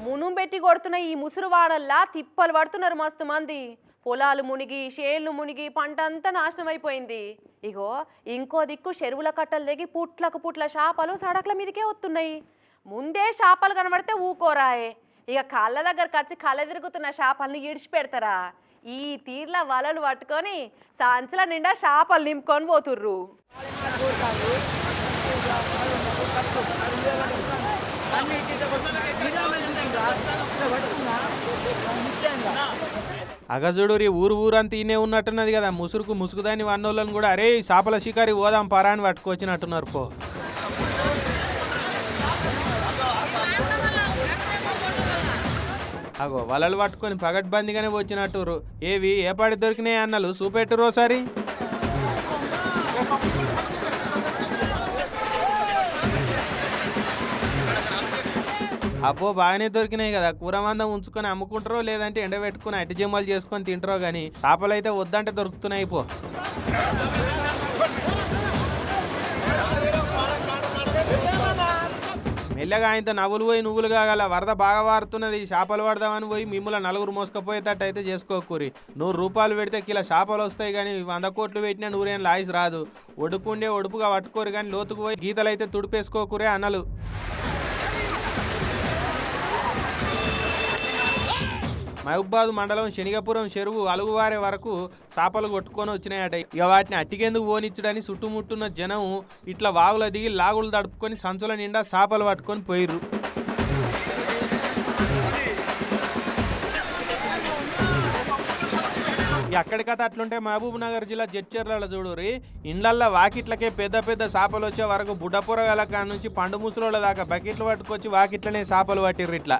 మునుం పెట్టి కొడుతున్న ఈ ముసురు వాడల్లా తిప్పలు పడుతున్నారు మస్తు మంది. పొలాలు మునిగి షేర్లు మునిగి పంట అంతా నాశనం అయిపోయింది. ఇగో ఇంకో దిక్కు చెరువుల కట్టలు దిగి పుట్లకు పుట్ల చేపలు సడక్ల మీదకే వస్తున్నాయి. ముందే చేపలు కనబడితే ఊకోరాయే, ఇక కాళ్ళ దగ్గరకు వచ్చి కళ్ళ తిరుగుతున్న చేపల్ని ఇడిచిపెడతారా? ఈ తీర్ల వలలు పట్టుకొని సాంచల నిండా చేపలు నింపుకొని పోతుర్రు. అగజుడూరి ఊరంతా ఈయనే ఉన్నట్టున్నది కదా. ముసుగుదాన్ని వన్నోళ్ళని కూడా అరే చేపల షికారి పోదాం పరా అని పట్టుకొచ్చినట్టున్నారు పో. అగో వలలు పట్టుకొని పగడ్బందీగానే వచ్చినట్టురు. ఏవి ఏపాటి దొరికినాయి అన్నలు చూపెట్టురు ఒకసారి. అబ్బో బాగానే దొరికినాయి కదా. కూర మందం ఉంచుకొని అమ్ముకుంటారో లేదంటే ఎండబెట్టుకుని అట్టి జమ్మలు చేసుకొని తింటారో కానీ చేపలు అయితే వద్దంటే దొరుకుతున్నాయి పో. మెల్లగా ఆయనతో నవ్వులు పోయి నువ్వులు కాగల. వరద బాగా వారుతున్నది, చేపలు పడదామని పోయి మిమ్మల్ని నలుగురు మోసుకపోయేటట్టు అయితే చేసుకోకూరి. 100 రూపాయలు పెడితే కిలో చేపలు వస్తాయి కానీ 100 కోట్లు పెట్టినా 100 ఏం లాయిస్ రాదు. ఒడుకుండే ఒడుపుగా పట్టుకోరు కానీ లోతుకు పోయి గీతలు అయితే తుడిపేసుకోకూరే అన్నలు. మహబూబాద్ మండలం శనిగపురం చెరువు అలుగువారే వరకు చేపలు కొట్టుకొని వచ్చినాయట. ఇక వాటిని అట్టికెందుకు ఓనిచ్చుడని చుట్టుముట్టున్న జనం ఇట్లా వాగుల దిగి లాగులు తడుపుకొని సంచుల నిండా చేపలు పట్టుకొని పోయిర్రు. అక్కడి కథ అట్లుంటే మహబూబ్ నగర్ జిల్లా జడ్చర్ల చూడురి. ఇండ్లల్లో వాకిట్లకే పెద్ద పెద్ద చేపలు వచ్చే వరకు బుడ్డపూరగల కాడ నుంచి పండు ముసలోళ్ళ దాకా బకెట్లు పట్టుకొచ్చి వాకిట్లనే చేపలు పట్టిర్రు. ఇట్లా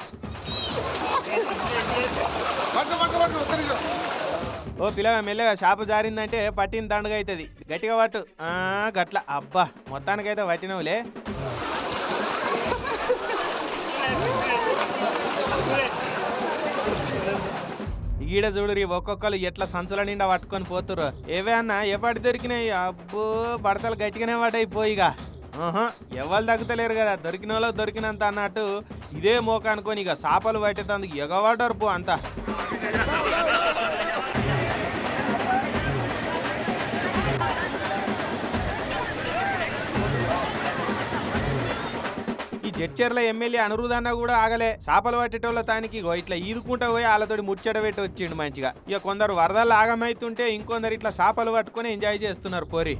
ఓ పిల్లగా మెల్లగా చేప జారిందంటే పట్టిన దండగా అవుతుంది. గట్టిగా పట్టు. గట్ల అబ్బా మొత్తానికైతే పట్టినవులే. ఈడ చూడు ఒక్కొక్కరు ఎట్లా సంచుల నిండా పట్టుకొని పోతురు. ఏవే అన్న ఎప్పటి దొరికినాయి? అబ్బో బడతలు గట్టిగానే పడైపోయిగా. ఎవరు తగ్గుతలేరు కదా, దొరికిన వాళ్ళకి దొరికినంత అన్నట్టు ఇదే మోక అనుకొని ఇక చేపలు పట్టేందుకు ఎగవాడరు పో అంతా. ఈ జడ్చర్ల ఎమ్మెల్యే అనురుదన్న కూడా ఆగలే. చేపలు పట్టేటోళ్ళ తానికి ఇట్లా ఈదుకుంటా పోయి వాళ్ళతోటి ముచ్చట పెట్టి వచ్చిండు మంచిగా. ఇక కొందరు వరదలు ఆగమైతుంటే ఇంకొందరు ఇట్లా చేపలు పట్టుకొని ఎంజాయ్ చేస్తున్నారు పోరి.